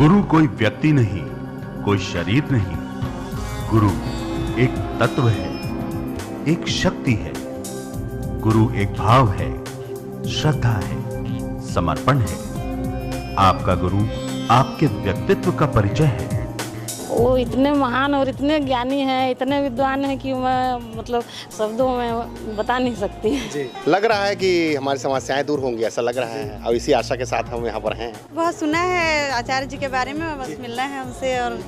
गुरु कोई व्यक्ति नहीं, कोई शरीर नहीं। गुरु एक तत्व है, एक शक्ति है। गुरु एक भाव है, श्रद्धा है, समर्पण है। आपका गुरु आपके व्यक्तित्व का परिचय है। वो इतने महान और इतने ज्ञानी हैं, इतने विद्वान हैं कि मैं मतलब शब्दों में बता नहीं सकती जी। लग रहा है कि हमारी समस्याएं दूर होंगी, ऐसा लग रहा है, और इसी आशा के साथ हम यहाँ पर हैं। बहुत सुना है आचार्य जी के बारे में, बस मिलना है उनसे और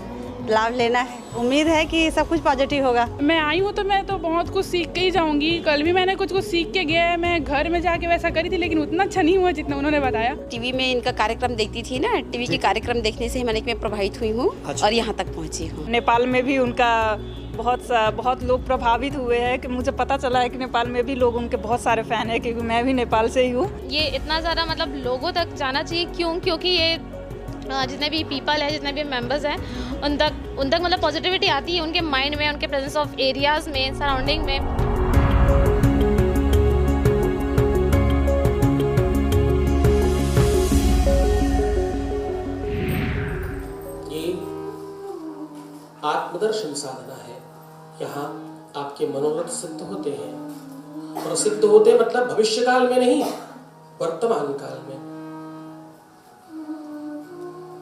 लाभ लेना है। उम्मीद है कि सब कुछ पॉजिटिव होगा। मैं आई हूँ तो मैं तो बहुत कुछ सीख के ही जाऊंगी। कल भी मैंने कुछ सीख के गया है। मैं घर में जाके वैसा करी थी, लेकिन उतना अच्छा नहीं हुआ जितना उन्होंने बताया। टीवी में इनका कार्यक्रम देखती थी ना, टीवी के कार्यक्रम देखने से मैं प्रभावित हुई हूँ और यहाँ तक पहुँची हूँ। नेपाल में भी उनका बहुत लोग प्रभावित हुए हैं कि मुझे पता चला है कि नेपाल में भी लोग उनके बहुत सारे फैन है, क्योंकि मैं भी नेपाल से ही हूँ। ये इतना ज़्यादा मतलब लोगों तक जाना चाहिए। क्योंकि ये जितने भी पीपल है, जितने भी मेंबर्स हैं, उन तक मतलब पॉजिटिविटी आती है उनके माइंड में, उनके प्रेजेंस ऑफ एरियाज में, सराउंडिंग में। ये आत्मदर्शन साधना है। यहाँ आपके मनोरथ सिद्ध होते हैं, और सिद्ध होते मतलब भविष्य काल में नहीं, वर्तमान काल में।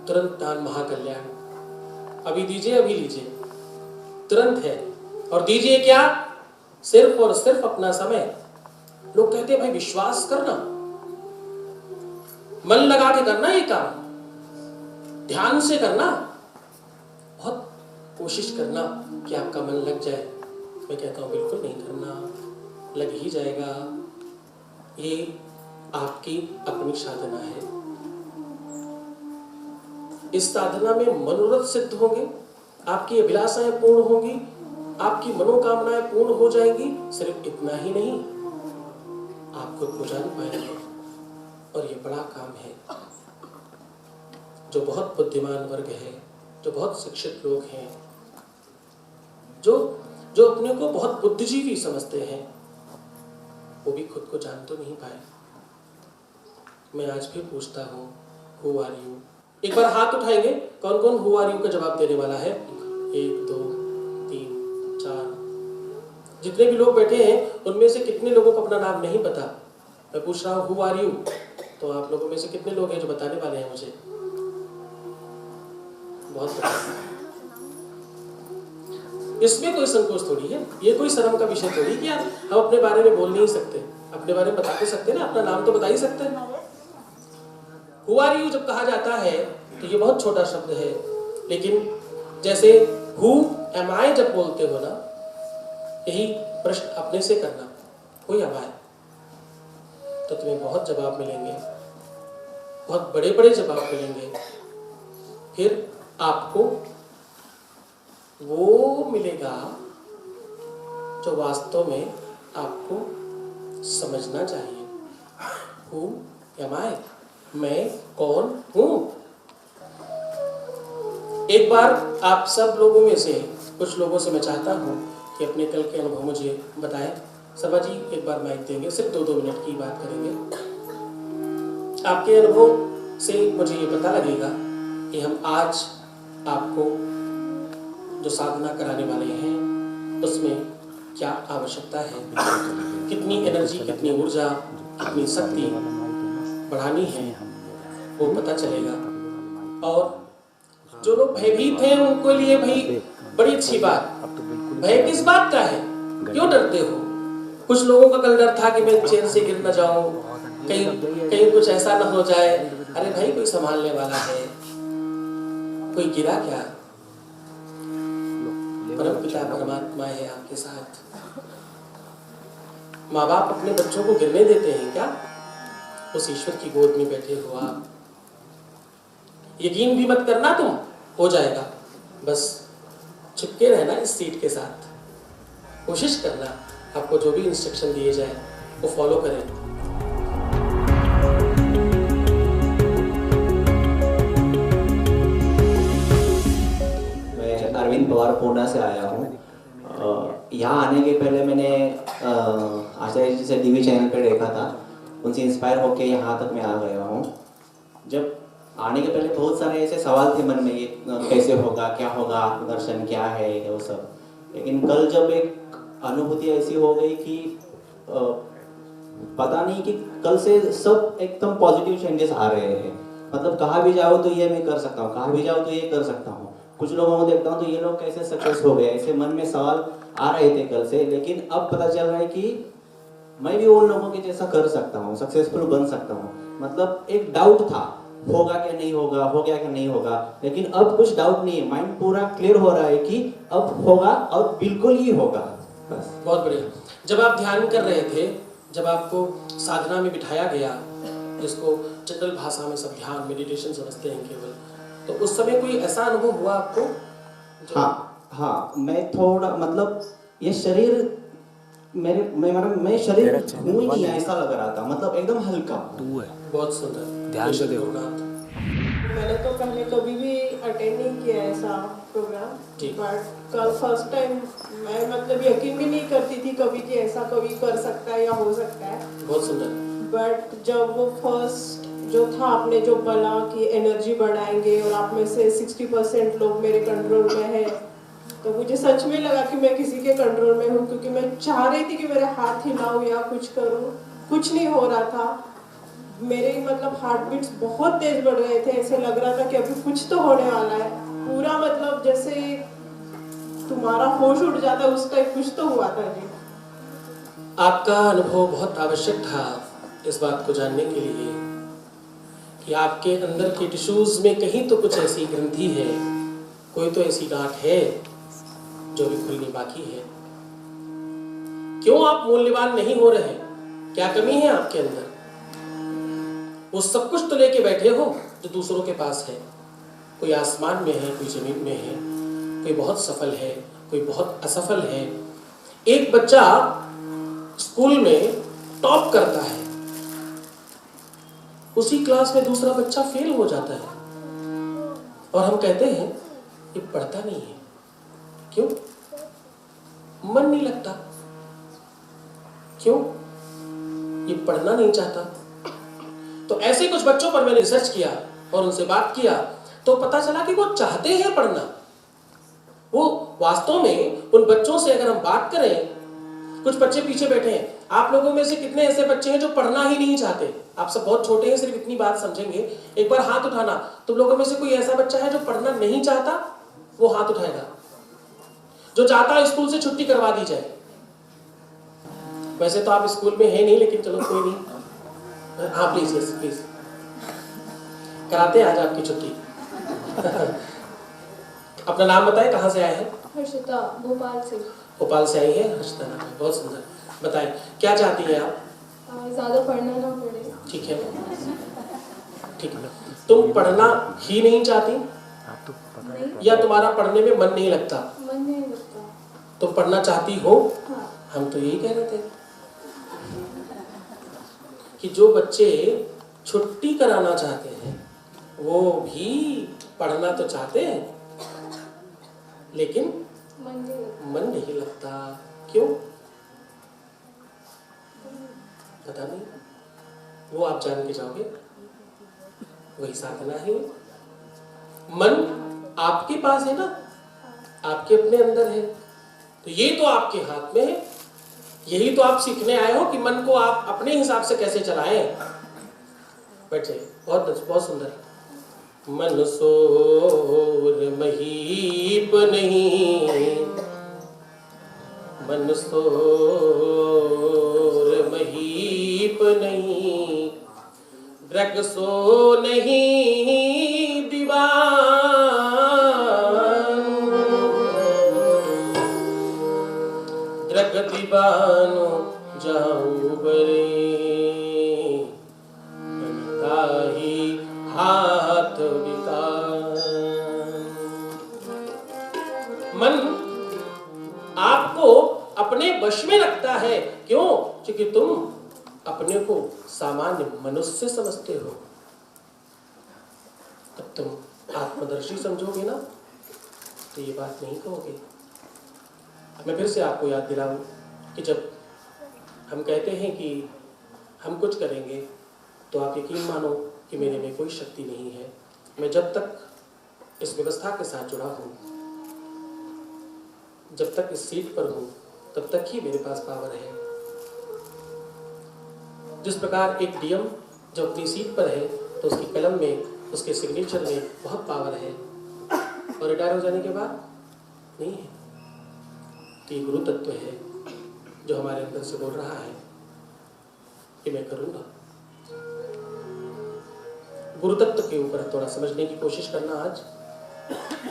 तुरंत दान महाकल्याण, अभी दीजिए अभी लीजिए, तुरंत है। और दीजिए क्या? सिर्फ और सिर्फ अपना समय। लोग कहते हैं भाई विश्वास करना, मन लगा के करना, ये काम ध्यान से करना, बहुत कोशिश करना कि आपका मन लग जाए। मैं कहता हूं बिल्कुल नहीं करना, लग ही जाएगा। ये आपकी अपनी साधना है। इस साधना में मनोरथ सिद्ध होंगे, आपकी अभिलाषाएं पूर्ण होंगी, आपकी मनोकामनाएं पूर्ण हो जाएंगी। सिर्फ इतना ही नहीं, आप खुद को जान पाएंगे। और ये बड़ा काम है। जो बहुत बुद्धिमान वर्ग है, जो बहुत शिक्षित लोग हैं, जो अपने को बहुत बुद्धिजीवी समझते हैं, वो भी खुद को जान तो नहीं पाए। मैं आज भी पूछता हूँ, हु आर यू? एक बार हाथ उठाएंगे, कौन कौन हु आर यू का जवाब देने वाला है? 1 2 3 4। जितने भी लोग बैठे हैं उनमें से कितने लोगों को अपना नाम नहीं पता? मैं पूछ रहा हूँ हु आर यू, तो आप लोगों में से कितने लोग हैं जो बताने वाले हैं मुझे? बहुत। इसमें कोई संकोच थोड़ी है, ये कोई शर्म का विषय थोड़ी कि यार हम अपने बारे में बोल नहीं सकते, अपने बारे में बता तो सकते ना, अपना नाम तो बता ही सकते हैं। हु आर यू जब कहा जाता है तो ये बहुत छोटा शब्द है, लेकिन जैसे हु एम आई जब बोलते हो ना, यही प्रश्न अपने से करना, हु एम आई, तो तुम्हें बहुत जवाब मिलेंगे, बहुत बड़े बड़े जवाब मिलेंगे। फिर आपको वो मिलेगा जो वास्तव में आपको समझना चाहिए। हु एम आई, मैं कौन हूं? एक बार आप सब लोगों में से कुछ लोगों से मैं चाहता हूं कि अपने कल के अनुभव मुझे बताएं। शर्मा जी एक बार माइक देंगे, सिर्फ 2 मिनट की बात करेंगे। आपके अनुभव से मुझे ये पता लगेगा कि हम आज आपको जो साधना कराने वाले हैं उसमें क्या आवश्यकता है, कितनी एनर्जी, कितनी ऊर्जा, कितनी शक्ति बढ़ानी है, वो पता चलेगा। और जो लोग भयभीत हैं उनको लिए भाई बड़ी अच्छी बात। भय किस बात का है? क्यों डरते हो? कुछ लोगों का कल डर था कि मैं चेन से गिर न जाऊं, कहीं कुछ ऐसा न हो जाए। अरे भाई कोई संभालने वाला है, कोई गिरा क्या? परम पिता परमात्मा है आपके साथ। माँ बाप अपने बच्चों को गिरने देते हैं क्या? उस ईश्वर की गोद में बैठे हो आप। यकीन भी मत करना, तुम हो जाएगा। बस चिपके रहना इस सीट के साथ, कोशिश करना आपको जो भी इंस्ट्रक्शन दिए जाए वो फॉलो करें। मैं अरविंद पवार पूर्णा से आया हूँ। यहाँ आने के पहले मैंने आचार्य जी से टीवी चैनल पर देखा था, उनसे इंस्पायर होकर यहाँ तक मैं आ गया हूँ। जब आने के पहले बहुत सारे ऐसे सवाल थे मन में, ये कैसे होगा, क्या होगा, आत्मदर्शन क्या है, वो सब। लेकिन कल जब एक अनुभूति ऐसी हो गई कि पता नहीं कि कल से सब एकदम पॉजिटिव चेंजेस आ रहे हैं। मतलब कहाँ भी जाओ तो ये मैं कर सकता हूँ, कहाँ भी जाओ तो ये कर सकता हूँ। कुछ लोगों को देखता हूँ तो ये लोग कैसे सक्सेस हो गए, ऐसे मन में सवाल आ रहे थे कल से। लेकिन अब पता चल रहा है कि मैं भी उन लोगों के जैसा कर सकता हूँ, सक्सेसफुल बन सकता हूँ। मतलब एक डाउट था, होगा क्या नहीं होगा, हो गया क्या नहीं होगा, लेकिन अब कुछ डाउट नहीं है। माइंड पूरा क्लियर हो रहा है कि अब होगा और बिल्कुल ही होगा। बस। बहुत बढ़िया। जब आप ध्यान कर रहे थे, जब आपको साधना में बिठाया गया, जिसको जनरल भाषा में सब ध्यान मेडिटेशन समझते हैं केवल, तो उस समय कोई ऐसा अनुभव हुआ आपको? हाँ, मैं थोड़ा मतलब ये शरीर मैं शरीर हूँ ही नहीं ऐसा लग रहा था। मतलब एकदम हल्का। बहुत सुंदर, ध्यान से देखो। मैंने तो पहले कभी भी अटेंड नहीं किया ऐसा प्रोग्राम, बट कल फर्स्ट टाइम मैं मतलब यकीन भी नहीं करती थी कभी कि ऐसा कभी कर सकता है या हो सकता है। बहुत सुंदर। बट जब वो फर्स्ट जो था आपने जो बोला कि एनर्जी बढ़ाएंगे और आप में से 60% लोग मेरे कंट्रोल में है, तो मुझे सच में लगा कि मैं किसी के कंट्रोल में हूँ, क्योंकि मैं चाह रही थी कि मेरे हाथ हिलाऊं या कुछ करूँ, कुछ नहीं हो रहा था। मेरे मतलब हार्ट बीट्स बहुत तेज बढ़ रहे थे, ऐसे लग रहा था कि अभी कुछ तो होने वाला है। पूरा मतलब जैसे तुम्हारा होश उड़ जाता है उस टाइप कुछ तो हुआ था जी। आपका अनुभव बहुत आवश्यक था इस बात को जानने के लिए कि आपके अंदर के टिश्यूज में कहीं तो कुछ ऐसी ग्रंथि है, कोई तो ऐसी गांठ है जो भी खुलनी बाकी है। क्यों आप मूल्यवान नहीं हो रहे? क्या कमी है आपके अंदर? वो सब कुछ तो लेके बैठे हो जो दूसरों के पास है। कोई आसमान में है, कोई जमीन में है, कोई बहुत सफल है, कोई बहुत असफल है। एक बच्चा स्कूल में टॉप करता है, उसी क्लास में दूसरा बच्चा फेल हो जाता है, और हम कहते हैं ये पढ़ता नहीं है। क्यों? मन नहीं लगता। क्यों? ये पढ़ना नहीं चाहता। तो ऐसे कुछ बच्चों पर मैंने रिसर्च किया और उनसे बात किया, तो पता चला कि वो चाहते हैं पढ़ना। वो वास्तव में उन बच्चों से अगर हम बात करें, कुछ बच्चे पीछे बैठे हैं, आप लोगों में से कितने ऐसे बच्चे हैं जो पढ़ना ही नहीं चाहते? आप सब बहुत छोटे हैं, सिर्फ इतनी बात समझेंगे। एक बार हाथ उठाना। तुम लोगों में से कोई ऐसा बच्चा है जो पढ़ना नहीं चाहता? वो हाथ उठाएगा। जो चाहता है स्कूल से छुट्टी करवा दी जाए। वैसे तो आप स्कूल में है नहीं, लेकिन चलो कोई नहीं। हाँ प्लीज, यस प्लीज, कराते हैं आज आपकी छुट्टी। अपना नाम बताएं, कहाँ से आए हैं? हर्षिता, भोपाल से। भोपाल से आई है हर्षिता नाम है, बहुत सुंदर। बताएं क्या चाहती हैं आप? ज़्यादा पढ़ना ना पड़े। ठीक है, ठीक है। तुम पढ़ना ही नहीं चाहती या तुम्हारा पढ़ने में मन नहीं लगता? मन नहीं लगता। तुम पढ़ना चाहती हो? हाँ। हम तो यही कह रहे थे कि जो बच्चे छुट्टी कराना चाहते हैं वो भी पढ़ना तो चाहते हैं, लेकिन मन नहीं लगता। क्यों? पता नहीं, वो आप जान के जाओगे। वही साधना है। मन आपके पास है ना, आपके अपने अंदर है, तो ये तो आपके हाथ में है। यही तो आप सीखने आए हो कि मन को आप अपने हिसाब से कैसे चलाएं। बैठे, बहुत बहुत सुंदर। मन सोर महीप नहीं, मन सोर महीप नहीं, ग्रग सो नहीं दीवान, ग्रग दीवानो जाऊं बरे, बनता ही हाथ विकार। मन आपको अपने वश में रखता है। क्यों? क्योंकि तुम अपने को सामान्य मनुष्य समझते हो। तब तुम आत्मदर्शी समझोगे ना, तो ये बात नहीं कहोगे। मैं फिर से आपको याद दिलाऊं कि जब हम कहते हैं कि हम कुछ करेंगे, तो आप यकीन मानो कि मेरे में कोई शक्ति नहीं है, मैं जब तक इस व्यवस्था के साथ जुड़ा हूँ, जब तक इस सीट पर हूँ, तब तक ही मेरे पास पावर है। जिस प्रकार एक डीएम जब अपनी सीट पर है तो उसकी कलम में, उसके सिग्नेचर में बहुत पावर है, और रिटायर हो जाने के बाद नहीं है। तो ये गुरु तत्व है जो हमारे अंदर से बोल रहा है कि मैं करूँगा। गुरु तत्व के ऊपर थोड़ा समझने की कोशिश करना आज।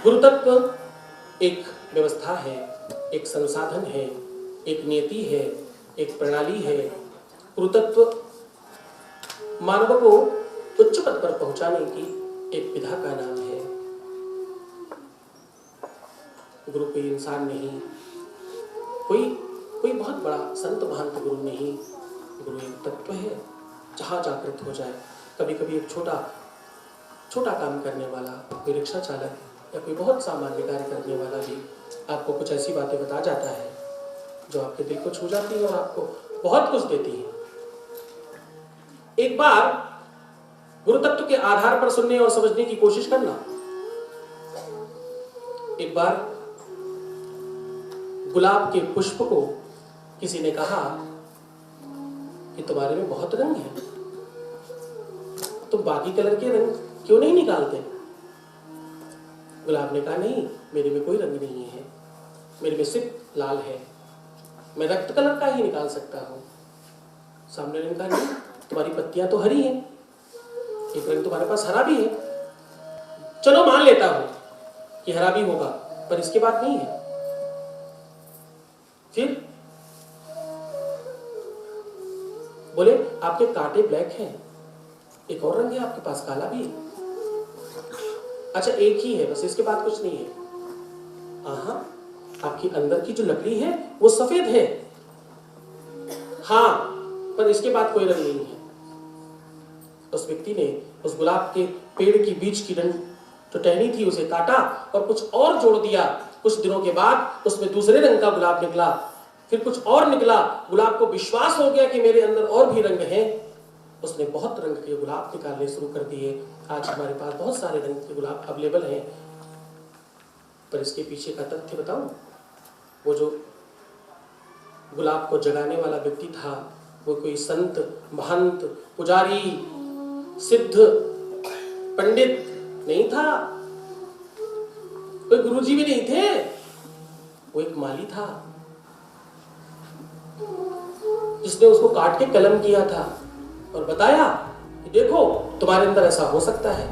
गुरु तत्व एक व्यवस्था है, एक संसाधन है, एक नियति है, एक प्रणाली है। गुरु तत्व मानव को उच्च पद पर पहुंचाने की एक विधा का नाम है। गुरु कोई इंसान नहीं, कोई बहुत बड़ा संत महंत गुरु नहीं। गुरु एक तत्व है, जहाँ जागृत हो जाए। कभी कभी एक छोटा काम करने वाला, कोई रिक्शा चालक या कोई बहुत सामान्य कार्य करने वाला भी आपको कुछ ऐसी बातें बता जाता है जो आपके दिल को छू जाती है और आपको बहुत कुछ देती है। एक बार गुरु तत्व के आधार पर सुनने और समझने की कोशिश करना। एक बार गुलाब के पुष्प को किसी ने कहा कि तुम्हारे में बहुत रंग है, तुम बाकी कलर के रंग क्यों नहीं निकालते? गुलाब ने कहा नहीं, मेरे में कोई रंग नहीं है, मेरे में सिर्फ लाल है, मैं रक्त कलर का ही निकाल सकता हूं। सामने ने कहा नहीं, तुम्हारी पत्तियां तो हरी हैं, एक रंग तुम्हारे पास हरा भी है। चलो मान लेता हूं कि हरा भी होगा, पर इसके बाद नहीं है। फिर बोले आपके कांटे ब्लैक हैं, एक और रंग है आपके पास, काला भी है। अच्छा एक ही है बस, इसके बाद कुछ नहीं है। हाँ, आपकी अंदर की जो लकड़ी है वो सफेद है, हाँ, पर इसके बाद कोई रंग नहीं है। उस व्यक्ति ने उस गुलाब के पेड़ की बीच की जो टहनी थी उसे काटा और कुछ और जोड़ दिया। कुछ दिनों के बाद उसमें दूसरे रंग का गुलाब निकला, फिर कुछ और निकला। गुलाब को विश्वास हो गया कि मेरे अंदर और भी रंग हैं। उसने बहुत रंग के गुलाब निकालने शुरू कर दिए। आज हमारे पास बहुत सारे रंग के गुलाब अवेलेबल हैं। पर इसके पीछे का तथ्य बताऊं, वो जो गुलाब को जगाने वाला व्यक्ति था वो कोई संत, महंत, पुजारी, सिद्ध, पंडित नहीं था, कोई गुरुजी भी नहीं थे, वो एक माली था जिसने उसको काट के कलम किया था और बताया कि देखो तुम्हारे अंदर ऐसा हो सकता है।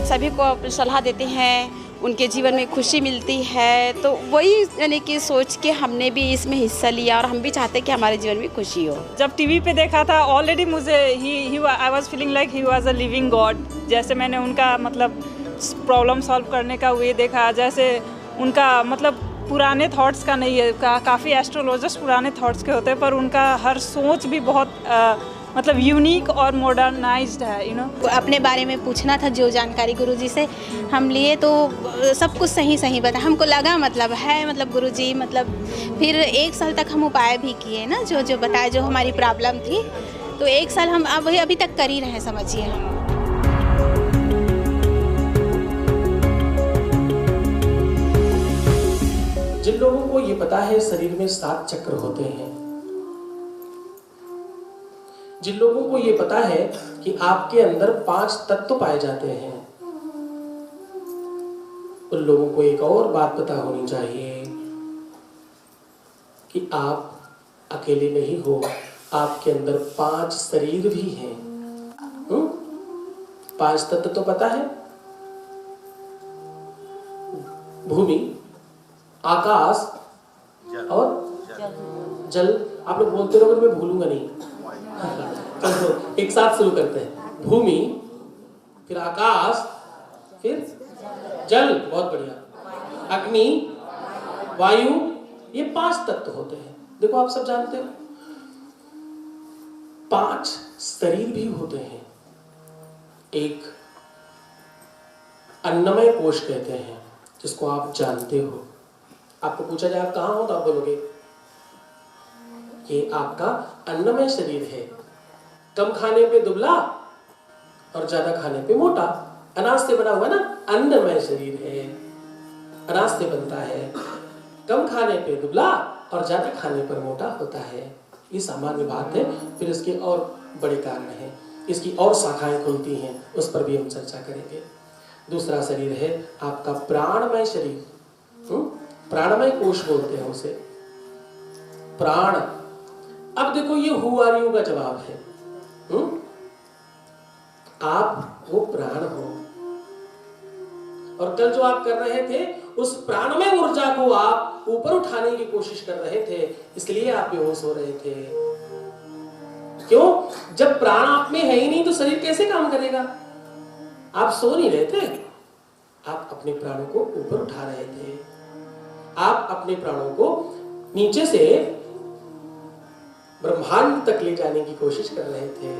सभी को आप सलाह देते हैं, उनके जीवन में खुशी मिलती है, तो वही यानी कि सोच के हमने भी इसमें हिस्सा लिया और हम भी चाहते हैं कि हमारे जीवन में खुशी हो। जब टीवी पे देखा था ऑलरेडी मुझे I was feeling like he was a living God. जैसे मैंने उनका मतलब प्रॉब्लम सॉल्व करने का वे देखा, जैसे उनका मतलब पुराने थॉट्स का नहीं है, काफ़ी एस्ट्रोलॉजर्स पुराने थॉट्स के होते हैं, पर उनका हर सोच भी बहुत मतलब यूनिक और मॉडर्नाइज्ड है, यू नो। अपने बारे में पूछना था जो जानकारी गुरुजी से हम लिए, तो सब कुछ सही बता। हमको लगा मतलब है, मतलब गुरुजी मतलब फिर 1 साल तक हम उपाय भी किए ना, जो बताया, जो हमारी प्रॉब्लम थी, तो 1 साल हम अभी तक कर ही रहे, समझिए। जिन लोगों को ये पता है शरीर में 7 चक्र होते हैं, जिन लोगों को ये पता है कि आपके अंदर 5 तत्व पाए जाते हैं, उन लोगों को एक और बात पता होनी चाहिए कि आप अकेले नहीं हो, आपके अंदर 5 शरीर भी हैं। 5 तत्व तो पता है, भूमि, आकाश और जल। आप लोग बोलते रहो, मैं भूलूंगा नहीं। तो एक साथ शुरू करते हैं। भूमि, फिर आकाश, फिर जल, बहुत बढ़िया, अग्नि, वायु, ये 5 तत्व होते हैं। देखो आप सब जानते हो 5 शरीर भी होते हैं। एक अन्नमय कोश कहते हैं, जिसको आप जानते हो। आपको पूछा जाए आप कहाँ हो तो आप बोलोगे ये आपका अन्नमय शरीर है। कम खाने पे दुबला और ज्यादा खाने पे मोटा। अनाज से बना हुआ ना, अन्नमय शरीर है, अनाज से बनता है। कम खाने पे दुबला और ज्यादा खाने पर मोटा होता है। ये सामान्य बात है। फिर इसके और बड़े कारण हैं, इसकी और शाखाएं खुलती हैं, उस पर भी हम चर्चा करेंगे। दूसरा शरीर है आपका प्राणमय शरीर। प्राणमय कोश बोलते हैं उसे, प्राण। अब देखो ये हु आर यू का जवाब है। आप वो प्राण हो, और कल जो आप कर रहे थे उस प्राणमय ऊर्जा को आप ऊपर उठाने की कोशिश कर रहे थे, इसलिए आप बेहोश हो रहे थे। क्यों? जब प्राण आप में है ही नहीं तो शरीर कैसे काम करेगा? आप सो नहीं रहे थे, आप अपने प्राणों को ऊपर उठा रहे थे। आप अपने प्राणों को नीचे से ब्रह्मांड तक ले जाने की कोशिश कर रहे थे।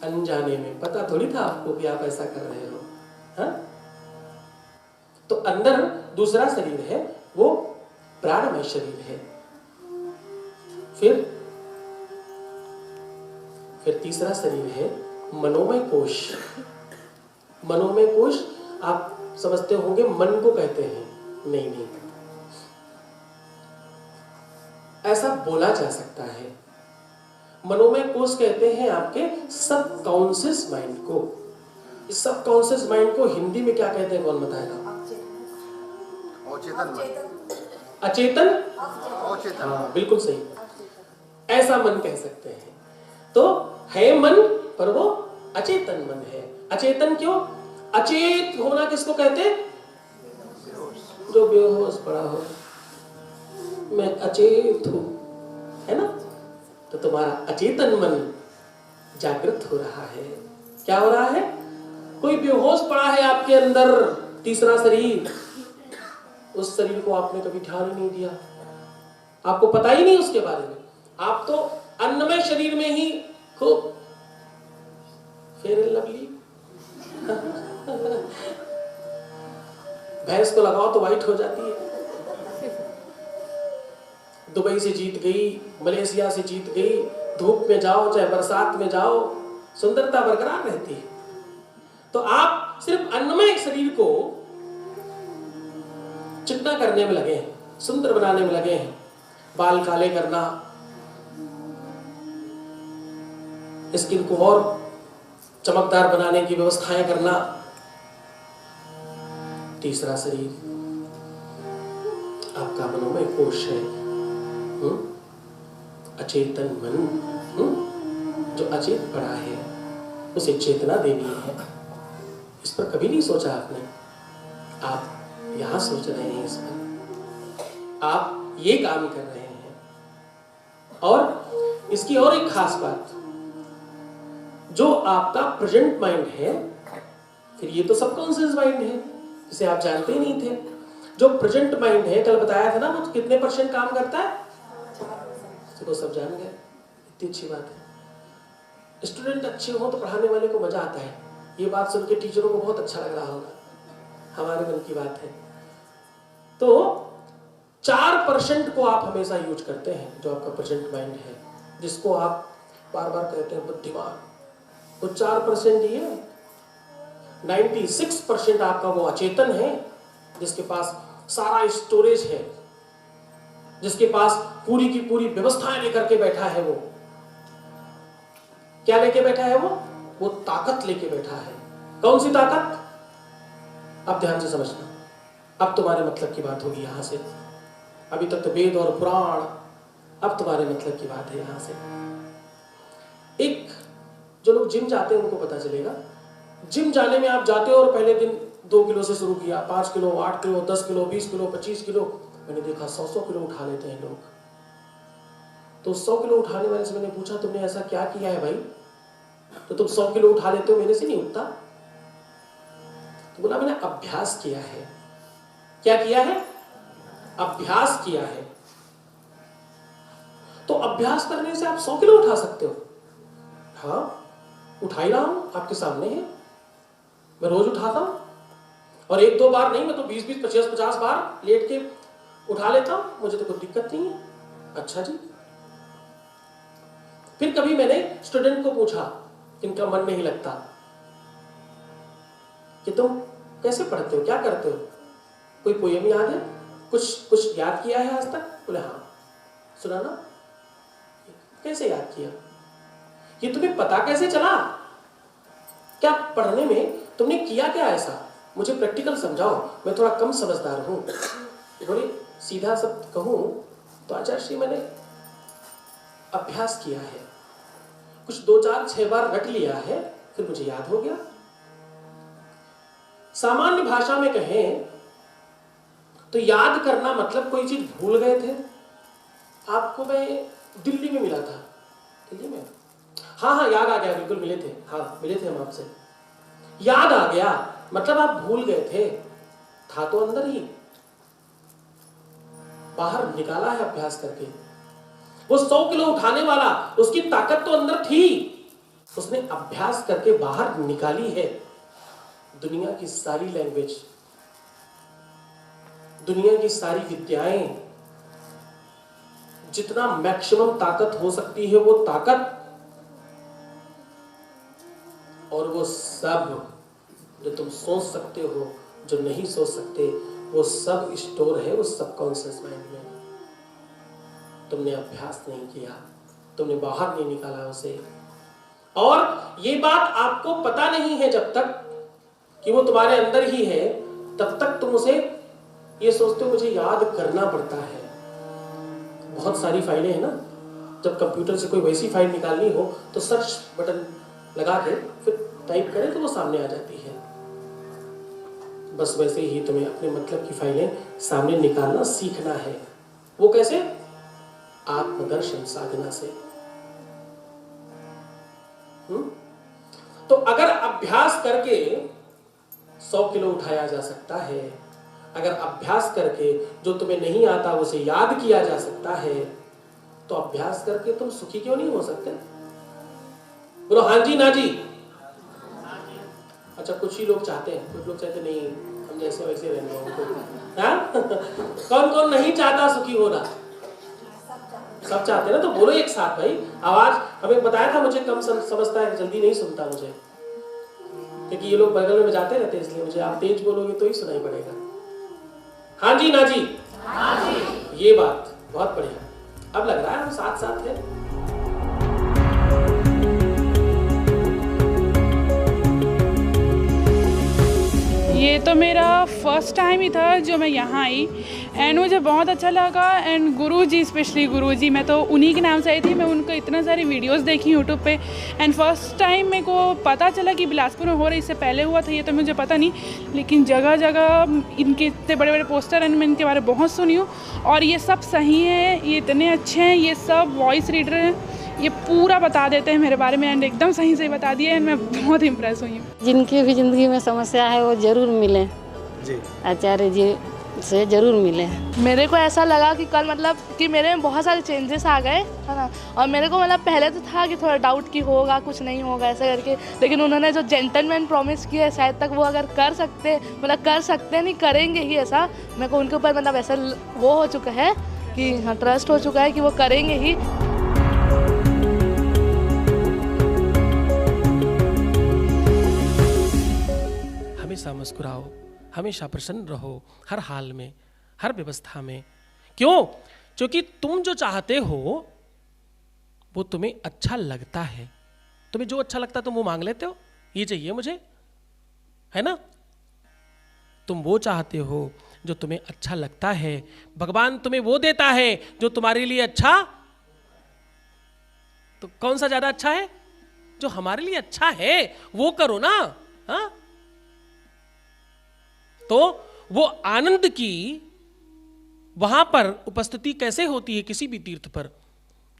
अनजाने में, पता थोड़ी था आपको कि आप ऐसा कर रहे हो। हाँ? तो अंदर दूसरा शरीर है वो प्राणमय शरीर है। फिर तीसरा शरीर है मनोमय कोश। मनोमय कोश आप समझते होंगे मन को कहते हैं। नहीं नहीं, ऐसा बोला जा सकता है। मनोमय कोश कहते हैं आपके सबकॉन्शियस माइंड को। इस सबकॉन्शियस माइंड को हिंदी में क्या कहते हैं, कौन बताएगा? अचेतन। हाँ, बिल्कुल सही, ऐसा मन कह सकते हैं। तो है मन, पर वो अचेतन मन है। अचेतन क्यों? अचेत होना किसको कहते हैं? जो बेहोश पड़ा हो। मैं अचेत हूं, है ना? तो तुम्हारा अचेतन मन जागृत हो रहा है। क्या हो रहा है? कोई बेहोश पड़ा है आपके अंदर, तीसरा शरीर। उस शरीर को आपने कभी ध्यान ही नहीं दिया, आपको पता ही नहीं उसके बारे में। आप तो अन्नमय शरीर में ही खूब फेयर एंड लवली भैंस को लगाओ तो वाइट हो जाती है। दुबई से जीत गई, मलेशिया से जीत गई, धूप में जाओ चाहे बरसात में जाओ, सुंदरता बरकरार रहती है। तो आप सिर्फ अन्नमय शरीर को चिकना करने में लगे हैं, सुंदर बनाने में लगे हैं। बाल काले करना, स्किन को और चमकदार बनाने की व्यवस्थाएं करना। तीसरा शरीर आपका मनोमय कोश है, अचेतन मन जो अचेत पड़ा है, उसे चेतना देनी है। इस पर कभी नहीं सोचा आपने? आप यहां सोच रहे हैं, इस पर आप ये काम कर रहे हैं। और इसकी और एक खास बात, जो आपका प्रेजेंट माइंड है, फिर ये तो सबकॉन्शियस माइंड है जिसे आप जानते ही नहीं थे। जो प्रेजेंट माइंड है, कल बताया था ना, वो कितने % काम करता है? तो सब जान गए, इतनी अच्छी बात है। स्टूडेंट अच्छे हो तो पढ़ाने वाले को मजा आता है। ये बात सुन के टीचरों को बहुत अच्छा लग रहा होगा, हमारे मन की बात है। तो 4% को आप हमेशा यूज करते हैं, जो आपका प्रेजेंट माइंड है, जिसको आप बार बार कहते हैं बुद्धिमान। वो 4% ही है। 96% आपका वो अचेतन है, जिसके पास सारा स्टोरेज है, जिसके पास पूरी की पूरी व्यवस्थाएं लेकर के बैठा है। वो क्या लेके बैठा है? वो ताकत लेके बैठा है। कौन सी ताकत? अब ध्यान से समझना, अब तुम्हारे मतलब की बात होगी यहां से। अभी तक तो वेद और पुराण, अब तुम्हारे मतलब की बात है यहां से। एक जो लोग जिम जाते हैं उनको पता चलेगा। जिम जाने में आप जाते हो और पहले दिन 2 किलो से शुरू किया, 5 kilo, 8 kilo, 10 kilo, 20 kilo, 25 kilo, मैंने देखा 100 किलो उठा लेते हैं लोग। तो 100 किलो उठाने वाले से मैंने पूछा, तुमने ऐसा क्या किया है भाई, तो तुम 100 किलो उठा लेते हो, मेरे से नहीं उठता? तो बोला मैंने अभ्यास किया है। क्या किया है? अभ्यास किया है। तो अभ्यास करने से आप 100 किलो उठा सकते हो। हाँ, उठा ही रहा हूं, आपके सामने है। मैं रोज उठाता हूं, और 1-2 बार नहीं, मैं तो 20-20, 50-50 बार लेट के उठा लेता हूं, मुझे तो कोई दिक्कत नहीं है। अच्छा जी, फिर कभी मैंने स्टूडेंट को पूछा, इनका मन नहीं लगता, कि तुम कैसे पढ़ते हो, क्या करते हो, कोई पोएम याद है, कुछ याद किया है आज तक? बोले हाँ। सुनाना। कैसे याद किया? ये तुम्हें पता कैसे चला? क्या पढ़ने में तुमने किया क्या ऐसा? मुझे प्रैक्टिकल समझाओ, मैं थोड़ा कम समझदार हूं। बोले सीधा सब कहूं तो आचार्य श्री मैंने अभ्यास किया है, कुछ 2 4 6 बार रट लिया है, फिर मुझे याद हो गया। सामान्य भाषा में कहें तो याद करना मतलब कोई चीज भूल गए थे। आपको मैं दिल्ली में मिला था, दिल्ली में, हाँ याद आ गया, बिल्कुल मिले थे, हाँ मिले थे हम आपसे, याद आ गया मतलब आप भूल गए थे, था तो अंदर ही, बाहर निकाला है अभ्यास करके। वो 100 किलो उठाने वाला, उसकी ताकत तो अंदर थी, उसने अभ्यास करके बाहर निकाली है। दुनिया की सारी लैंग्वेज, दुनिया की सारी विद्याएं, जितना मैक्सिमम ताकत हो सकती है वो ताकत, और वो सब जो तुम सोच सकते हो, जो नहीं सोच सकते, वो सब स्टोर है उस सबकॉन्शियस माइंड में। तुमने अभ्यास नहीं किया, तुमने बाहर नहीं निकाला उसे, और ये बात आपको पता नहीं है जब तक कि वो तुम्हारे अंदर ही है, तब तक तुम उसे ये सोचते हो मुझे याद करना पड़ता है। बहुत सारी फाइलें हैं ना, जब कंप्यूटर से कोई वैसी फाइल निकालनी हो तो सर्च बटन लगा के फिर टाइप करें तो वो सामने आ जाती है। बस वैसे ही तुम्हें अपने मतलब की फाइलें सामने निकालना सीखना है। वो कैसे? आत्मदर्शन साधना से। तो अगर अभ्यास करके 100 किलो उठाया जा सकता है, अगर अभ्यास करके जो तुम्हें नहीं आता उसे याद किया जा सकता है, तो अभ्यास करके तुम सुखी क्यों नहीं हो सकते? बोलो हाँ जी ना जी। अच्छा, कुछ ही लोग चाहते हैं, कुछ लोग चाहते नहीं, हम जैसे वैसे रहना। कौन कौन नहीं चाहता सुखी होना? सब चाहते हैं ना, तो बोलो एक साथ भाई। आवाज हमें बताया था, मुझे कम समझता है, जल्दी नहीं सुनता मुझे, क्योंकि ये लोग बगल में बजाते रहते हैं, इसलिए मुझे आप तेज बोलोगे तो ही सुनाई पड़ेगा। हाँ जी ना जी, हाँ जी। ये बात बहुत बढ़िया, अब लग रहा है हम साथ साथ हैं। ये तो मेरा फर्स्ट टाइम ही था जो मैं यहाँ आई, एंड मुझे बहुत अच्छा लगा। एंड गुरुजी, स्पेशली गुरुजी, मैं तो उन्हीं के नाम से आई थी। मैं उनको इतना सारी वीडियोस देखी यूट्यूब पे, एंड फर्स्ट टाइम मेरे को पता चला कि बिलासपुर में हो रहा है। इससे पहले हुआ था ये तो मुझे पता नहीं, लेकिन जगह जगह इनके इतने बड़े बड़े पोस्टर हैं, मैं इनके बारे में बहुत सुनी हूँ। और ये सब सही है, ये इतने अच्छे हैं, ये सब वॉइस रीडर हैं, ये पूरा बता देते हैं मेरे बारे में, एंड एकदम सही से बता दिए, एंड मैं बहुत इम्प्रेस हुई हूँ। जिनकी भी ज़िंदगी में समस्या है वो ज़रूर मिले जी, आचार्य जी से ज़रूर मिले। मेरे को ऐसा लगा कि कल मतलब कि मेरे में बहुत सारे चेंजेस आ गए, है ना। और मेरे को मतलब पहले तो था कि थोड़ा डाउट कि होगा कुछ नहीं होगा ऐसा करके, लेकिन उन्होंने जो जेंटलमैन प्रॉमिस किया है, शायद तक वो अगर कर सकते, मतलब कर सकते नहीं, करेंगे ही ऐसा। मेरे को उनके ऊपर मतलब ऐसा वो हो चुका है कि हाँ, ट्रस्ट हो चुका है कि वो करेंगे ही। हमेशा मुस्कुराओ, हमेशा प्रसन्न रहो, हर हाल में, हर व्यवस्था में। क्यों? क्योंकि तुम जो चाहते हो वो तुम्हें अच्छा लगता है। तुम्हें जो अच्छा लगता है तुम वो मांग लेते हो, ये चाहिए मुझे, है ना। तुम वो चाहते हो जो तुम्हें अच्छा लगता है, भगवान तुम्हें वो देता है जो तुम्हारे लिए अच्छा। तो कौन सा ज्यादा अच्छा है? जो हमारे लिए अच्छा है वो करो ना। हाँ, तो वो आनंद की वहां पर उपस्थिति कैसे होती है किसी भी तीर्थ पर?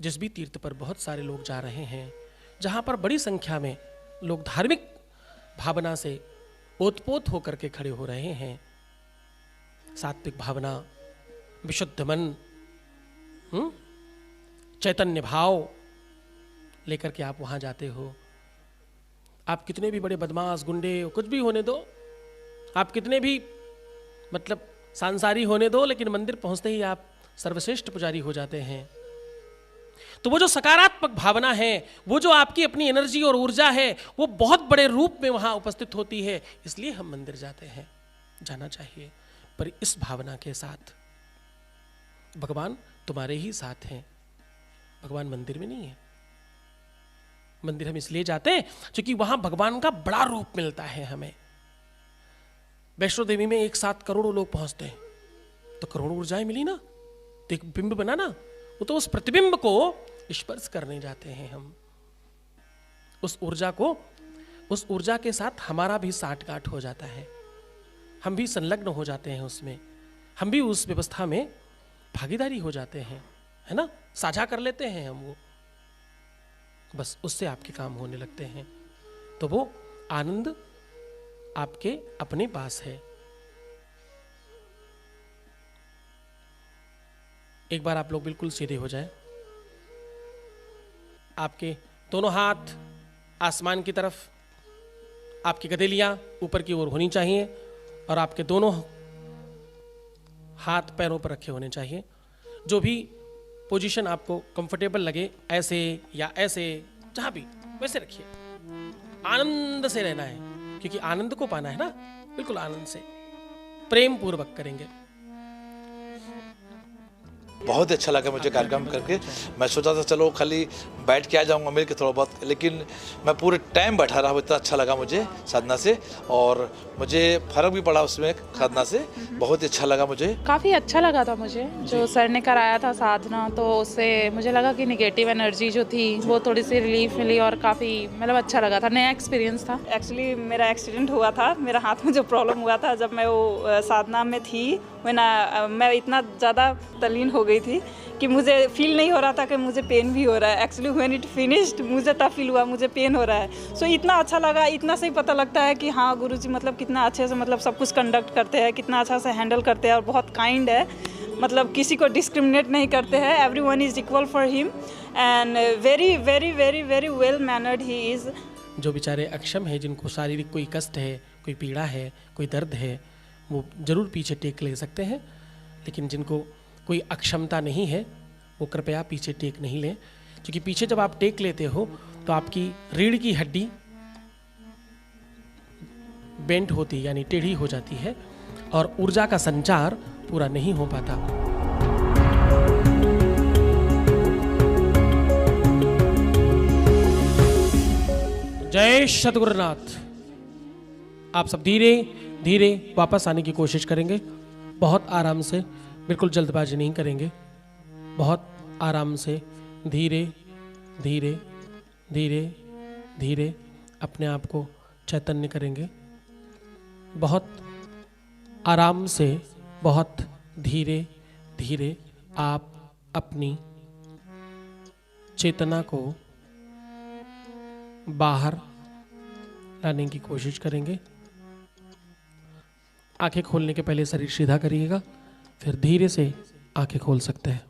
जिस भी तीर्थ पर बहुत सारे लोग जा रहे हैं, जहां पर बड़ी संख्या में लोग धार्मिक भावना से ओतपोत होकर के खड़े हो रहे हैं, सात्विक भावना, विशुद्ध मन, चैतन्य भाव लेकर के आप वहां जाते हो। आप कितने भी बड़े बदमाश, गुंडे, कुछ भी होने दो, आप कितने भी मतलब सांसारी होने दो, लेकिन मंदिर पहुंचते ही आप सर्वश्रेष्ठ पुजारी हो जाते हैं। तो वो जो सकारात्मक भावना है, वो जो आपकी अपनी एनर्जी और ऊर्जा है, वो बहुत बड़े रूप में वहाँ उपस्थित होती है। इसलिए हम मंदिर जाते हैं, जाना चाहिए, पर इस भावना के साथ भगवान तुम्हारे ही साथ हैं, भगवान मंदिर में नहीं है। मंदिर हम इसलिए जाते हैं क्योंकि वहां भगवान का बड़ा रूप मिलता है हमें। वैष्णो देवी में एक साथ करोड़ों लोग पहुंचते हैं, तो करोड़ों ऊर्जाएं मिली ना, तो एक बिंब बना ना, वो तो उस प्रतिबिंब को स्पर्श करने जाते हैं हम। उस ऊर्जा को, उस ऊर्जा के साथ हमारा भी साठगांठ हो जाता है, हम भी संलग्न हो जाते हैं उसमें, हम भी उस व्यवस्था में भागीदारी हो जाते हैं, है ना, साझा कर लेते हैं हम वो, बस उससे आपके काम होने लगते हैं। तो वो आनंद आपके अपने पास है। एक बार आप लोग बिल्कुल सीधे हो जाएं, आपके दोनों हाथ आसमान की तरफ, आपकी गदेलियां ऊपर की ओर होनी चाहिए और आपके दोनों हाथ पैरों पर रखे होने चाहिए। जो भी पोजीशन आपको कंफर्टेबल लगे, ऐसे या ऐसे, जहां भी वैसे रखिए। आनंद से रहना है, क्योंकि आनंद को पाना है ना, बिल्कुल आनंद से, प्रेम पूर्वक करेंगे। बहुत अच्छा लगा मुझे कार्यक्रम करके। मैं सोचा था चलो खाली बैठ के आ जाऊंगा मिल के थोड़ा बहुत, लेकिन मैं पूरे टाइम बैठा रहा, इतना अच्छा लगा मुझे साधना से, और मुझे फर्क भी पड़ा उसमें साधना से, बहुत अच्छा लगा मुझे। काफ़ी अच्छा लगा था मुझे जो सर ने कराया था साधना, तो उससे मुझे लगा कि नेगेटिव एनर्जी जो थी वो थोड़ी सी रिलीफ मिली और काफ़ी मतलब अच्छा लगा था, नया एक्सपीरियंस था। एक्चुअली मेरा एक्सीडेंट हुआ था, मेरा हाथ में जो प्रॉब्लम हुआ था जब मैं वो साधना में थी, मैं इतना ज़्यादा तल्लीन हो गई थी कि मुझे फील नहीं हो रहा था कि मुझे पेन भी हो रहा है। एक्चुअली व्हेन इट फिनिश्ड मुझे तब फील हुआ मुझे पेन हो रहा है। सो इतना अच्छा लगा, इतना से ही पता लगता है कि हाँ गुरुजी मतलब कितना अच्छे से मतलब सब कुछ कंडक्ट करते हैं, कितना अच्छा से हैंडल करते हैं और बहुत काइंड है, मतलब किसी को डिस्क्रिमिनेट नहीं करते हैं। Everyone is equal for him and very very very very well mannered he is. जो बेचारे अक्षम है, जिनको शारीरिक कोई कष्ट है, कोई पीड़ा है, कोई दर्द है, वो ज़रूर पीछे टेक ले सकते हैं, लेकिन जिनको कोई अक्षमता नहीं है वो कृपया पीछे टेक नहीं लें, क्योंकि पीछे जब आप टेक लेते हो तो आपकी रीढ़ की हड्डी बेंट होती यानी टेढ़ी हो जाती है और ऊर्जा का संचार पूरा नहीं हो पाता। जय सद्गुरुनाथ। आप सब धीरे धीरे वापस आने की कोशिश करेंगे, बहुत आराम से, बिल्कुल जल्दबाजी नहीं करेंगे, बहुत आराम से, धीरे धीरे धीरे धीरे अपने आप को चैतन्य करेंगे, बहुत आराम से, बहुत धीरे धीरे आप अपनी चेतना को बाहर लाने की कोशिश करेंगे। आंखें खोलने के पहले शरीर सीधा करिएगा, फिर धीरे से आंखें खोल सकते हैं।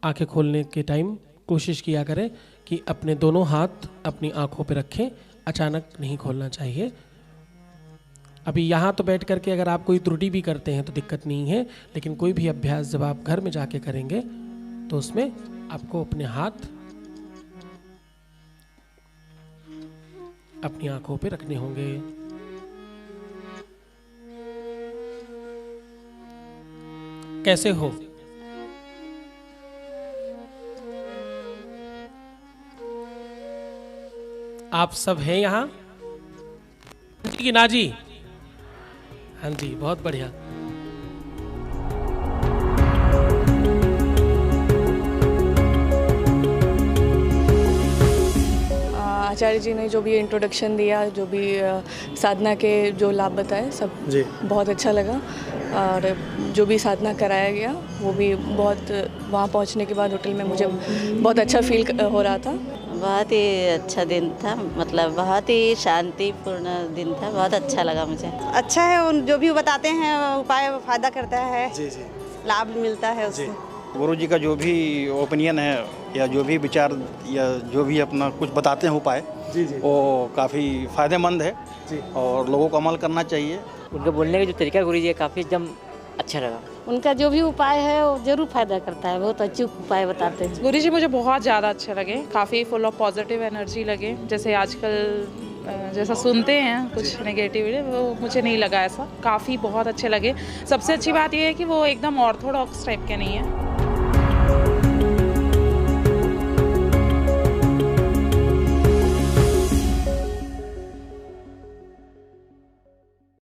आंखें खोलने के टाइम कोशिश किया करें कि अपने दोनों हाथ अपनी आंखों पर रखें, अचानक नहीं खोलना चाहिए। अभी यहाँ तो बैठ करके अगर आप कोई त्रुटि भी करते हैं तो दिक्कत नहीं है, लेकिन कोई भी अभ्यास जब आप घर में जाके करेंगे तो उसमें आपको अपने हाथ अपनी आंखों पे रखने होंगे। कैसे हो? आप सब हैं यहाँ? जी कि ना जी? हाँ जी, बहुत बढ़िया। आचार्य जी ने जो भी इंट्रोडक्शन दिया, जो भी साधना के जो लाभ बताए, सब जी बहुत अच्छा लगा। और जो भी साधना कराया गया वो भी बहुत, वहाँ पहुँचने के बाद होटल में मुझे बहुत अच्छा फील हो रहा था। बहुत ही अच्छा दिन था, मतलब बहुत ही शांतिपूर्ण दिन था, बहुत अच्छा लगा मुझे। अच्छा है, उन जो भी बताते हैं उपाय फायदा करता है, जी जी लाभ मिलता है उससे। गुरुजी का जो भी ओपिनियन है या जो भी विचार या जो भी अपना कुछ बताते हैं उपाय, वो काफ़ी फ़ायदेमंद है जी, और लोगों को अमल करना चाहिए। उनका बोलने का जो तरीका गुरुजी है काफ़ी एकदम अच्छा लगा। उनका जो भी उपाय है वो जरूर फायदा करता है, बहुत अच्छे उपाय बताते हैं। गुरुजी मुझे बहुत ज़्यादा अच्छे लगे, काफ़ी फुल ऑफ पॉजिटिव एनर्जी लगे। जैसे आजकल जैसा सुनते हैं कुछ नेगेटिविटी, वो मुझे नहीं लगा ऐसा, काफ़ी बहुत अच्छे लगे। सबसे अच्छी बात ये है कि वो एकदम ऑर्थोडॉक्स टाइप के नहीं है,